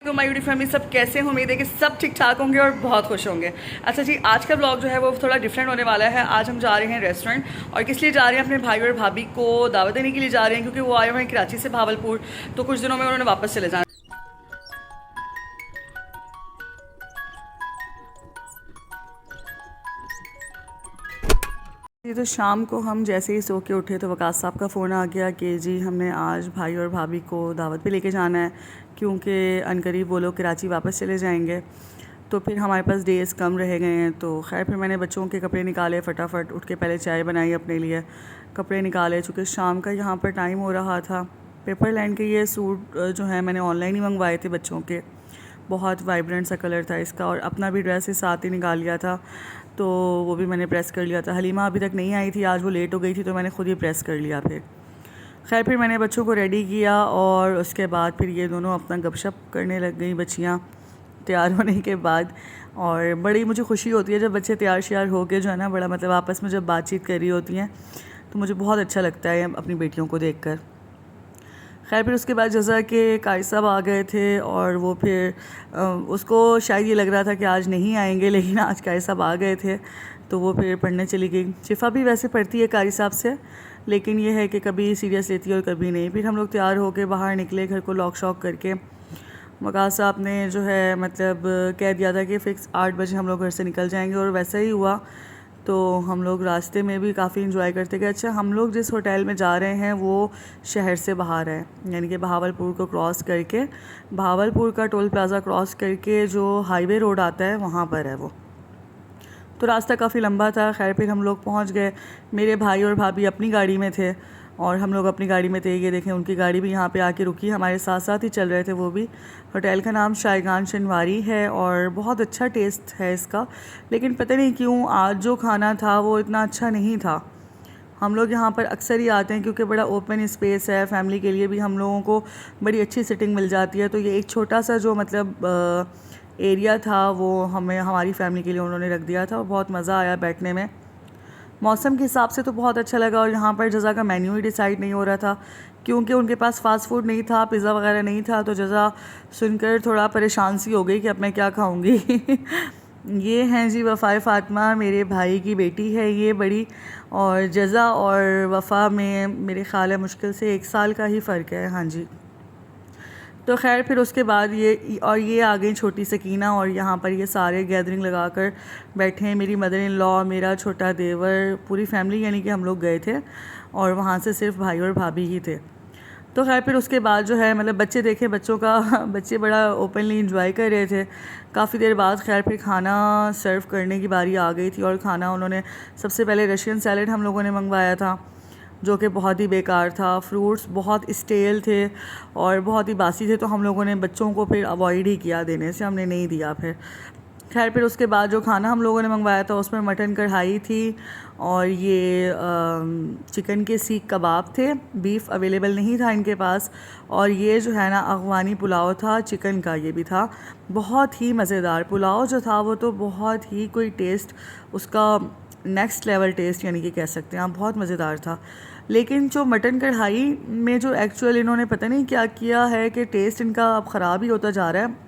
तो my YouTube family सब कैसे हैं? उम्मीद है कि सब ठीक ठाक होंगे और बहुत खुश होंगे। अच्छा जी, आज का ब्लॉग जो है वो थोड़ा डिफरेंट होने वाला है। आज हम जा रहे हैं रेस्टोरेंट, और किस लिए जा रहे हैं? अपने भाई और भाभी को दावत देने के लिए जा रहे हैं, क्योंकि वो आए हुए हैं कराची से भावलपुर, तो कुछ दिनों में उन्होंने वापस चले जाना। ये तो शाम को हम जैसे ही सो के उठे तो वकास साहब का फ़ोन आ गया कि जी हमने आज भाई और भाभी को दावत पे लेके जाना है, क्योंकि अनकरीब वो लोग कराची वापस चले जाएंगे। तो फिर हमारे पास डेज़ कम रह गए हैं। तो खैर फिर मैंने बच्चों के कपड़े निकाले, फटाफट उठ के पहले चाय बनाई अपने लिए, कपड़े निकाले, चूँकि शाम का यहाँ पर टाइम हो रहा था। पेपर लैंड के ये सूट जो है मैंने ऑनलाइन ही मंगवाए थे बच्चों के, बहुत वाइब्रेंट सा कलर था इसका, और अपना भी ड्रेस इस साथ ही निकाल लिया था, तो वो भी मैंने प्रेस कर लिया था। हलीमा अभी तक नहीं आई थी, आज वो लेट हो गई थी, तो मैंने खुद ही प्रेस कर लिया। फिर मैंने बच्चों को रेडी किया, और उसके बाद फिर ये दोनों अपना गपशप करने लग गई बच्चियाँ तैयार होने के बाद। और बड़ी मुझे खुशी होती है जब बच्चे तैयार श्यार हो के जो है ना, बड़ा मतलब आपस में जब बातचीत कर रही होती हैं, तो मुझे बहुत अच्छा लगता है अपनी बेटियों को देख कर। खैर फिर उसके बाद जज़ा के कारी साहब आ गए थे, और वो फिर उसको शायद ये लग रहा था कि आज नहीं आएंगे, लेकिन आज कारी साहब आ गए थे, तो वो फिर पढ़ने चली गई। शिफा भी वैसे पढ़ती है कारी साहब से, लेकिन ये है कि कभी सीरियस लेती है और कभी नहीं। फिर हम लोग तैयार होकर बाहर निकले, घर को लॉक शॉक करके। वकास साहब ने जो है मतलब कह दिया था कि फ़िक्स 8 बजे हम लोग घर से निकल जाएंगे, और वैसा ही हुआ। तो हम लोग रास्ते में भी काफ़ी इंजॉय करते गए। अच्छा, हम लोग जिस होटल में जा रहे हैं वो शहर से बाहर है, यानी कि बहावलपुर को क्रॉस करके, बहावलपुर का टोल प्लाज़ा क्रॉस करके जो हाईवे रोड आता है वहाँ पर है वो। तो रास्ता काफ़ी लंबा था। खैर फिर हम लोग पहुँच गए। मेरे भाई और भाभी अपनी गाड़ी में थे, और हम लोग अपनी गाड़ी में थे। ये देखें, उनकी गाड़ी भी यहाँ पे आके रुकी, हमारे साथ साथ ही चल रहे थे वो भी। होटल का नाम शायगान शनवारी है, और बहुत अच्छा टेस्ट है इसका, लेकिन पता नहीं क्यों आज जो खाना था वो इतना अच्छा नहीं था। हम लोग यहाँ पर अक्सर ही आते हैं क्योंकि बड़ा ओपन स्पेस है, फैमिली के लिए भी हम लोगों को बड़ी अच्छी सिटिंग मिल जाती है। तो ये एक छोटा सा जो मतलब एरिया था वो हमें हमारी फैमिली के लिए उन्होंने रख दिया था, और बहुत मज़ा आया बैठने में। मौसम के हिसाब से तो बहुत अच्छा लगा। और यहाँ पर जज़ा का मेन्यू ही डिसाइड नहीं हो रहा था, क्योंकि उनके पास फ़ास्ट फूड नहीं था, पिज़्ज़ा वगैरह नहीं था। तो जज़ा सुनकर थोड़ा परेशान सी हो गई कि अब मैं क्या खाऊंगी। ये हैं जी वफ़ा फ़ातिमा, मेरे भाई की बेटी है ये बड़ी, और जज़ा और वफ़ा में मेरे ख़्याल है मुश्किल से 1 साल का ही फ़र्क है। हाँ जी। तो खैर फिर उसके बाद ये आ गई छोटी सकीना, और यहाँ पर ये सारे गैदरिंग लगा कर बैठे हैं। मेरी मदर इन लॉ, मेरा छोटा देवर, पूरी फैमिली, यानी कि हम लोग गए थे, और वहाँ से सिर्फ भाई और भाभी ही थे। तो खैर फिर उसके बाद जो है मतलब बच्चे देखे, बच्चों का बच्चे बड़ा ओपनली इंजॉय कर रहे थे। काफ़ी देर बाद खैर फिर खाना सर्व करने की बारी आ गई थी, और खाना उन्होंने सबसे पहले रशियन सैलड हम लोगों ने मंगवाया था, जो कि बहुत ही बेकार था। फ्रूट्स बहुत स्टेल थे और बहुत ही बासी थे, तो हम लोगों ने बच्चों को फिर अवॉइड ही किया देने से, हमने नहीं दिया फिर। खैर फिर उसके बाद जो खाना हम लोगों ने मंगवाया था उसमें मटन कढ़ाई थी, और ये चिकन के सीख कबाब थे। बीफ अवेलेबल नहीं था इनके पास, और ये जो है ना अफ़गानी पुलाव था, चिकन का ये भी था। बहुत ही मज़ेदार पुलाव जो था वो तो बहुत ही कोई टेस्ट उसका नेक्स्ट लेवल टेस्ट, यानी कि कह सकते हैं आप, बहुत मज़ेदार था। लेकिन जो मटन कढ़ाई में जो एक्चुअल इन्होंने पता नहीं क्या किया है कि टेस्ट इनका अब ख़राब ही होता जा रहा है।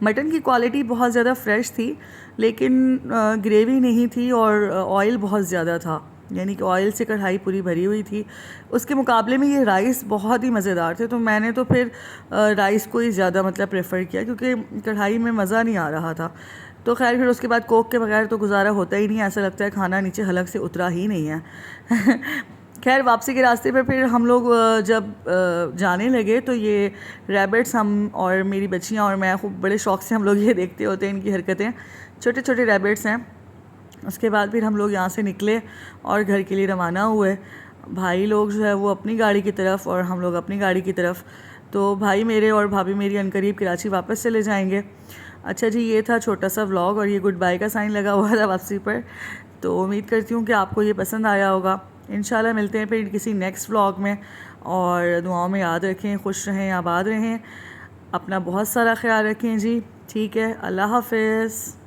मटन की क्वालिटी बहुत ज़्यादा फ्रेश थी, लेकिन ग्रेवी नहीं थी, और ऑयल बहुत ज़्यादा था, यानी कि ऑयल से कढ़ाई पूरी भरी हुई थी। उसके मुकाबले में ये राइस बहुत ही मज़ेदार थे, तो मैंने तो फिर राइस को ही ज़्यादा मतलब प्रेफर किया, क्योंकि कढ़ाई में मज़ा नहीं आ रहा था। तो खैर फिर उसके बाद कोक के बगैर तो गुजारा होता ही नहीं, ऐसा लगता है खाना नीचे हलक से उतरा ही नहीं है। खैर वापसी के रास्ते पे फिर हम लोग जब जाने लगे, तो ये रैबिट्स, हम और मेरी बच्चियाँ और मैं खूब बड़े शौक़ से हम लोग ये देखते होते हैं इनकी हरकतें। छोटे छोटे रैबिट्स हैं। उसके बाद फिर हम लोग यहाँ से निकले और घर के लिए रवाना हुए। भाई लोग जो है वो अपनी गाड़ी की तरफ, और हम लोग अपनी गाड़ी की तरफ। तो भाई मेरे और भाभी मेरी अनकरीब कराची वापस चले जाएंगे। अच्छा जी, ये था छोटा सा व्लॉग, और ये गुड बाय का साइन लगा हुआ था वापसी पर। तो उम्मीद करती हूँ कि आपको ये पसंद आया होगा। इंशाल्लाह मिलते हैं फिर किसी नेक्स्ट व्लॉग में, और दुआओं में याद रखें, खुश रहें, आबाद रहें, अपना बहुत सारा ख्याल रखें जी। ठीक है, अल्लाह हाफ़िज़।